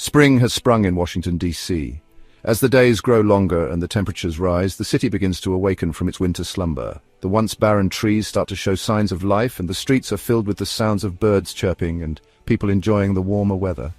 Spring has sprung in Washington, D.C. As the days grow longer and the temperatures rise, the city begins to awaken from its winter slumber. The once barren trees start to show signs of life, and the streets are filled with the sounds of birds chirping and people enjoying the warmer weather.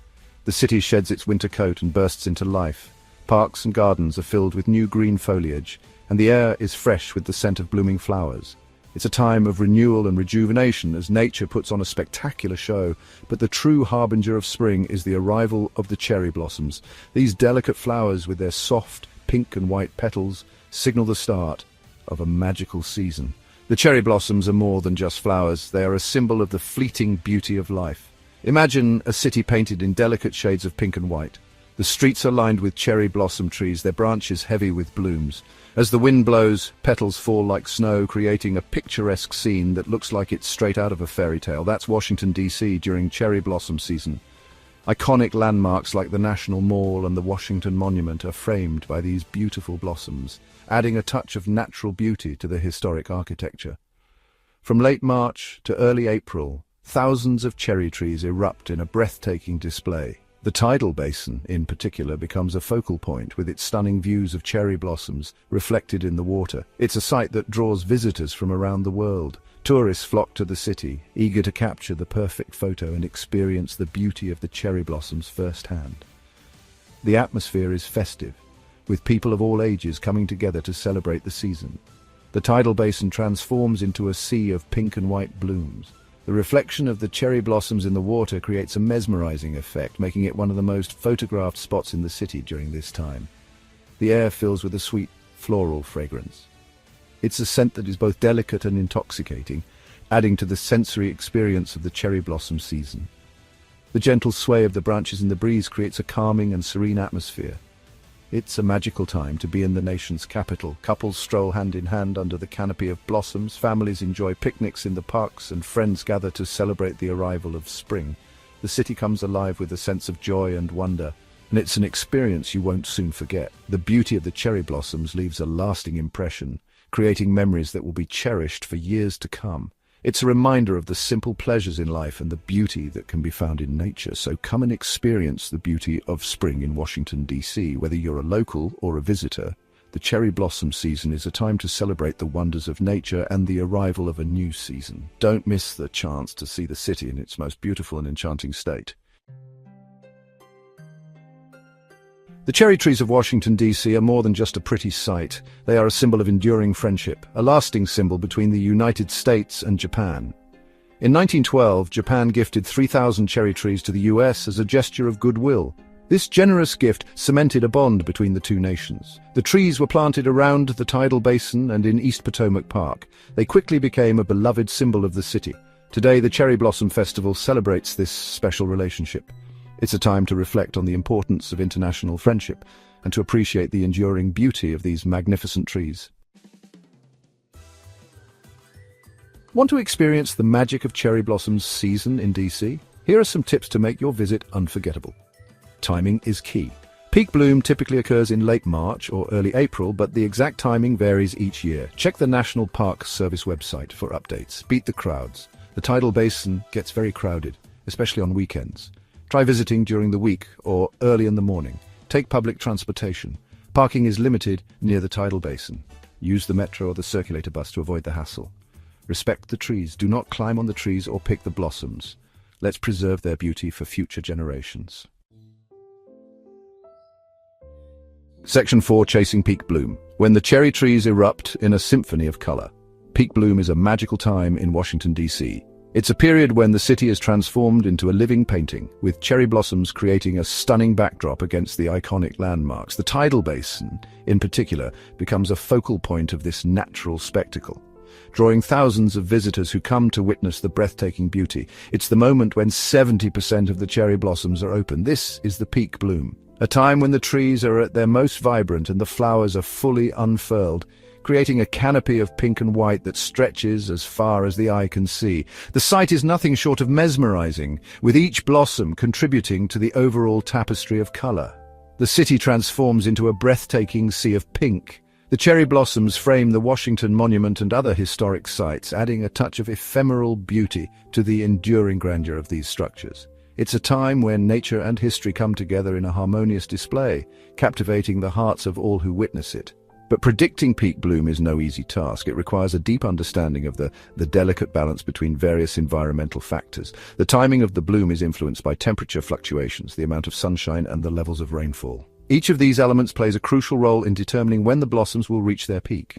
The city sheds its winter coat and bursts into life. Parks and gardens are filled with new green foliage, and the air is fresh with the scent of blooming flowers. It's a time of renewal and rejuvenation as nature puts on a spectacular show, but the true harbinger of spring is the arrival of the cherry blossoms. These delicate flowers with their soft pink and white petals signal the start of a magical season. The cherry blossoms are more than just flowers, they are a symbol of the fleeting beauty of life. Imagine a city painted in delicate shades of pink and white. The streets are lined with cherry blossom trees, their branches heavy with blooms. As the wind blows, petals fall like snow, creating a picturesque scene that looks like it's straight out of a fairy tale. That's Washington, D.C. during cherry blossom season. Iconic landmarks like the National Mall and the Washington Monument are framed by these beautiful blossoms, adding a touch of natural beauty to the historic architecture. From late March to early April, thousands of cherry trees erupt in a breathtaking display. The Tidal Basin, in particular, becomes a focal point with its stunning views of cherry blossoms reflected in the water. It's a sight that draws visitors from around the world. Tourists flock to the city, eager to capture the perfect photo and experience the beauty of the cherry blossoms firsthand. The atmosphere is festive, with people of all ages coming together to celebrate the season. The Tidal Basin transforms into a sea of pink and white blooms. The reflection of the cherry blossoms in the water creates a mesmerizing effect, making it one of the most photographed spots in the city during this time. The air fills with a sweet floral fragrance. It's a scent that is both delicate and intoxicating, adding to the sensory experience of the cherry blossom season. The gentle sway of the branches in the breeze creates a calming and serene atmosphere. It's a magical time to be in the nation's capital. Couples stroll hand in hand under the canopy of blossoms, families enjoy picnics in the parks, and friends gather to celebrate the arrival of spring. The city comes alive with a sense of joy and wonder, and it's an experience you won't soon forget. The beauty of the cherry blossoms leaves a lasting impression, creating memories that will be cherished for years to come. It's a reminder of the simple pleasures in life and the beauty that can be found in nature. So come and experience the beauty of spring in Washington, D.C. Whether you're a local or a visitor, the cherry blossom season is a time to celebrate the wonders of nature and the arrival of a new season. Don't miss the chance to see the city in its most beautiful and enchanting state. The cherry trees of Washington, D.C. are more than just a pretty sight. They are a symbol of enduring friendship, a lasting symbol between the United States and Japan. In 1912, Japan gifted 3,000 cherry trees to the U.S. as a gesture of goodwill. This generous gift cemented a bond between the two nations. The trees were planted around the Tidal Basin and in East Potomac Park. They quickly became a beloved symbol of the city. Today, the Cherry Blossom Festival celebrates this special relationship. It's a time to reflect on the importance of international friendship and to appreciate the enduring beauty of these magnificent trees. Want to experience the magic of cherry blossoms season in DC? Here are some tips to make your visit unforgettable. Timing is key. Peak bloom typically occurs in late March or early April, but the exact timing varies each year. Check the National Park Service website for updates. Beat the crowds. The Tidal Basin gets very crowded, especially on weekends. Try visiting during the week or early in the morning. Take public transportation. Parking is limited near the Tidal Basin. Use the metro or the circulator bus to avoid the hassle. Respect the trees. Do not climb on the trees or pick the blossoms. Let's preserve their beauty for future generations. Section 4. Chasing Peak Bloom. When the cherry trees erupt in a symphony of color. Peak bloom is a magical time in Washington, D.C. It's a period when the city is transformed into a living painting, with cherry blossoms creating a stunning backdrop against the iconic landmarks. The Tidal Basin, in particular, becomes a focal point of this natural spectacle, drawing thousands of visitors who come to witness the breathtaking beauty. It's the moment when 70% of the cherry blossoms are open. This is the peak bloom, a time when the trees are at their most vibrant and the flowers are fully unfurled, creating a canopy of pink and white that stretches as far as the eye can see. The sight is nothing short of mesmerizing, with each blossom contributing to the overall tapestry of color. The city transforms into a breathtaking sea of pink. The cherry blossoms frame the Washington Monument and other historic sites, adding a touch of ephemeral beauty to the enduring grandeur of these structures. It's a time when nature and history come together in a harmonious display, captivating the hearts of all who witness it. But predicting peak bloom is no easy task. It requires a deep understanding of the delicate balance between various environmental factors. The timing of the bloom is influenced by temperature fluctuations, the amount of sunshine, and the levels of rainfall. Each of these elements plays a crucial role in determining when the blossoms will reach their peak.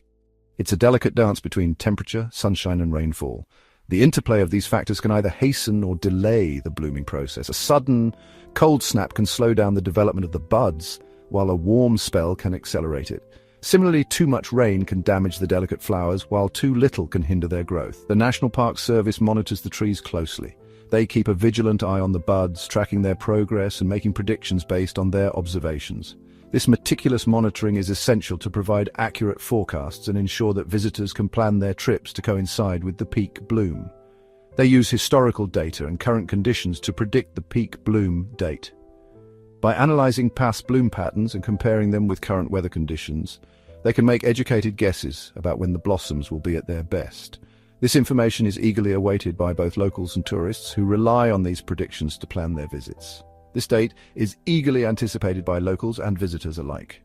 It's a delicate dance between temperature, sunshine, and rainfall. The interplay of these factors can either hasten or delay the blooming process. A sudden, cold snap can slow down the development of the buds, while a warm spell can accelerate it. Similarly, too much rain can damage the delicate flowers, while too little can hinder their growth. The National Park Service monitors the trees closely. They keep a vigilant eye on the buds, tracking their progress and making predictions based on their observations. This meticulous monitoring is essential to provide accurate forecasts and ensure that visitors can plan their trips to coincide with the peak bloom. They use historical data and current conditions to predict the peak bloom date. By analyzing past bloom patterns and comparing them with current weather conditions, they can make educated guesses about when the blossoms will be at their best. This information is eagerly awaited by both locals and tourists who rely on these predictions to plan their visits. This date is eagerly anticipated by locals and visitors alike.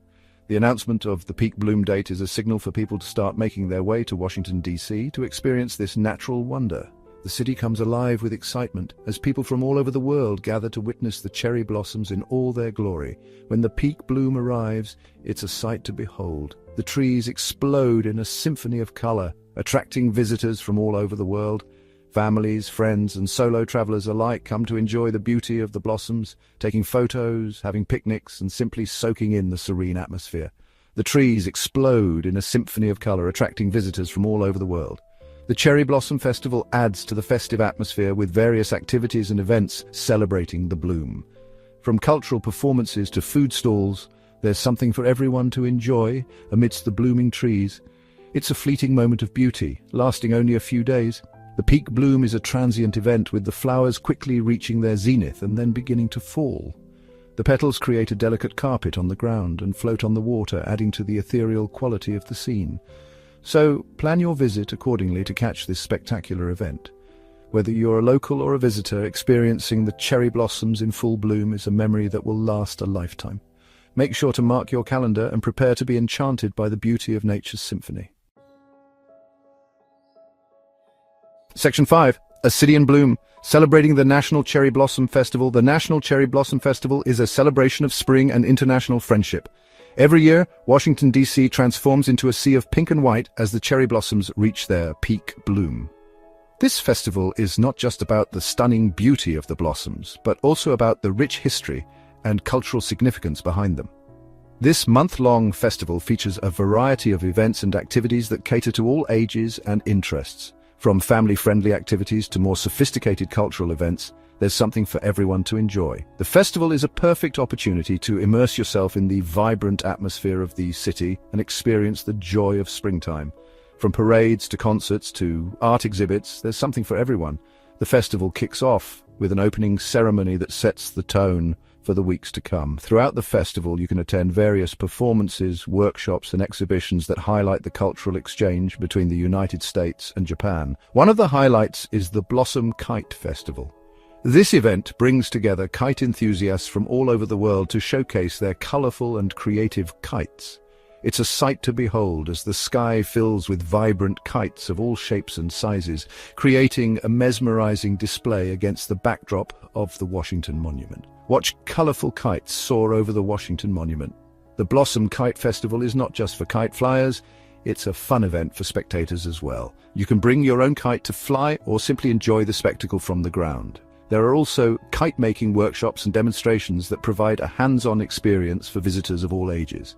The announcement of the peak bloom date is a signal for people to start making their way to Washington, D.C. to experience this natural wonder. The city comes alive with excitement as people from all over the world gather to witness the cherry blossoms in all their glory. When the peak bloom arrives, it's a sight to behold. The trees explode in a symphony of color, attracting visitors from all over the world. Families, friends, and solo travelers alike come to enjoy the beauty of the blossoms, taking photos, having picnics, and simply soaking in the serene atmosphere. The trees explode in a symphony of color, attracting visitors from all over the world. The Cherry Blossom Festival adds to the festive atmosphere with various activities and events celebrating the bloom. From cultural performances to food stalls, there's something for everyone to enjoy amidst the blooming trees. It's a fleeting moment of beauty, lasting only a few days. The peak bloom is a transient event, with the flowers quickly reaching their zenith and then beginning to fall. The petals create a delicate carpet on the ground and float on the water, adding to the ethereal quality of the scene. So, plan your visit accordingly to catch this spectacular event. Whether you're a local or a visitor, experiencing the cherry blossoms in full bloom is a memory that will last a lifetime. Make sure to mark your calendar and prepare to be enchanted by the beauty of nature's symphony. Section 5. A City in Bloom. Celebrating the National Cherry Blossom Festival. The National Cherry Blossom Festival is a celebration of spring and international friendship. Every year, Washington, D.C. transforms into a sea of pink and white as the cherry blossoms reach their peak bloom. This festival is not just about the stunning beauty of the blossoms, but also about the rich history and cultural significance behind them. This month-long festival features a variety of events and activities that cater to all ages and interests. From family-friendly activities to more sophisticated cultural events, there's something for everyone to enjoy. The festival is a perfect opportunity to immerse yourself in the vibrant atmosphere of the city and experience the joy of springtime. From parades to concerts to art exhibits, there's something for everyone. The festival kicks off with an opening ceremony that sets the tone for the weeks to come. Throughout the festival, you can attend various performances, workshops, and exhibitions that highlight the cultural exchange between the United States and Japan. One of the highlights is the Blossom Kite Festival. This event brings together kite enthusiasts from all over the world to showcase their colorful and creative kites. It's a sight to behold as the sky fills with vibrant kites of all shapes and sizes, creating a mesmerizing display against the backdrop of the Washington Monument. Watch colorful kites soar over the Washington Monument. The Blossom Kite Festival is not just for kite flyers, it's a fun event for spectators as well. You can bring your own kite to fly or simply enjoy the spectacle from the ground. There are also kite-making workshops and demonstrations that provide a hands-on experience for visitors of all ages.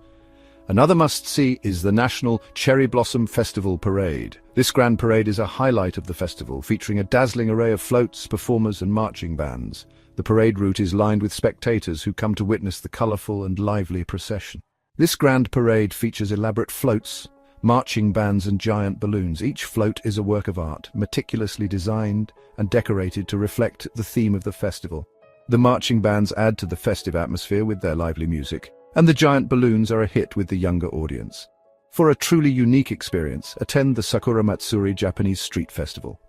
Another must-see is the National Cherry Blossom Festival Parade. This grand parade is a highlight of the festival, featuring a dazzling array of floats, performers, and marching bands. The parade route is lined with spectators who come to witness the colorful and lively procession. This grand parade features elaborate floats, marching bands, and giant balloons. Each float is a work of art, meticulously designed and decorated to reflect the theme of the festival. The marching bands add to the festive atmosphere with their lively music, and the giant balloons are a hit with the younger audience. For a truly unique experience, attend the Sakura Matsuri Japanese Street Festival.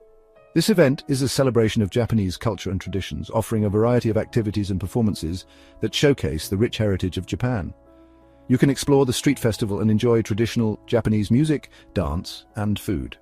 This event is a celebration of Japanese culture and traditions, offering a variety of activities and performances that showcase the rich heritage of Japan. You can explore the street festival and enjoy traditional Japanese music, dance, and food.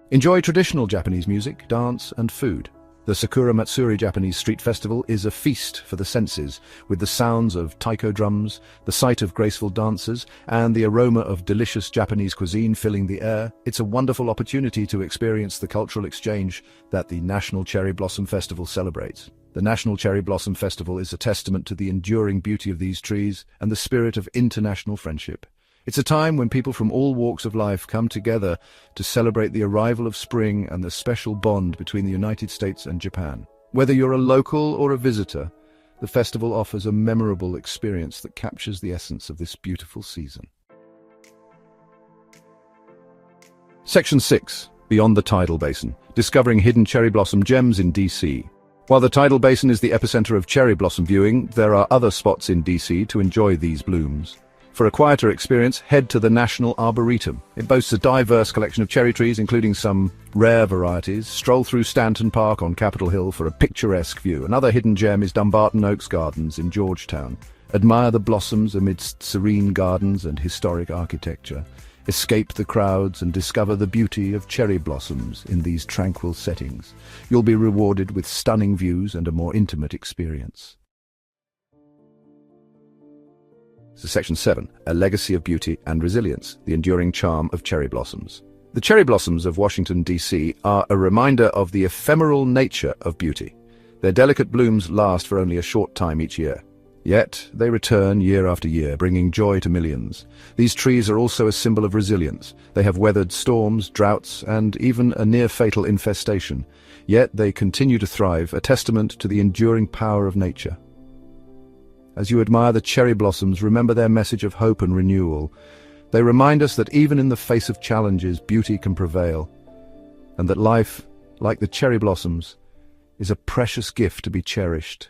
Enjoy traditional Japanese music, dance, and food. The Sakura Matsuri Japanese Street Festival is a feast for the senses, with the sounds of taiko drums, the sight of graceful dancers, and the aroma of delicious Japanese cuisine filling the air. It's a wonderful opportunity to experience the cultural exchange that the National Cherry Blossom Festival celebrates. The National Cherry Blossom Festival is a testament to the enduring beauty of these trees and the spirit of international friendship. It's a time when people from all walks of life come together to celebrate the arrival of spring and the special bond between the United States and Japan. Whether you're a local or a visitor, the festival offers a memorable experience that captures the essence of this beautiful season. Section 6. Beyond the Tidal Basin. Discovering hidden cherry blossom gems in DC. While the Tidal Basin is the epicenter of cherry blossom viewing, there are other spots in DC to enjoy these blooms. For a quieter experience, head to the National Arboretum. It boasts a diverse collection of cherry trees, including some rare varieties. Stroll through Stanton Park on Capitol Hill for a picturesque view. Another hidden gem is Dumbarton Oaks Gardens in Georgetown. Admire the blossoms amidst serene gardens and historic architecture. Escape the crowds and discover the beauty of cherry blossoms in these tranquil settings. You'll be rewarded with stunning views and a more intimate experience. Section 7. A legacy of beauty and resilience, the enduring charm of cherry blossoms. The cherry blossoms of Washington, D.C. are a reminder of the ephemeral nature of beauty. Their delicate blooms last for only a short time each year. Yet, they return year after year, bringing joy to millions. These trees are also a symbol of resilience. They have weathered storms, droughts, and even a near-fatal infestation. Yet they continue to thrive, a testament to the enduring power of nature. As you admire the cherry blossoms, remember their message of hope and renewal. They remind us that even in the face of challenges, beauty can prevail, and that life, like the cherry blossoms, is a precious gift to be cherished.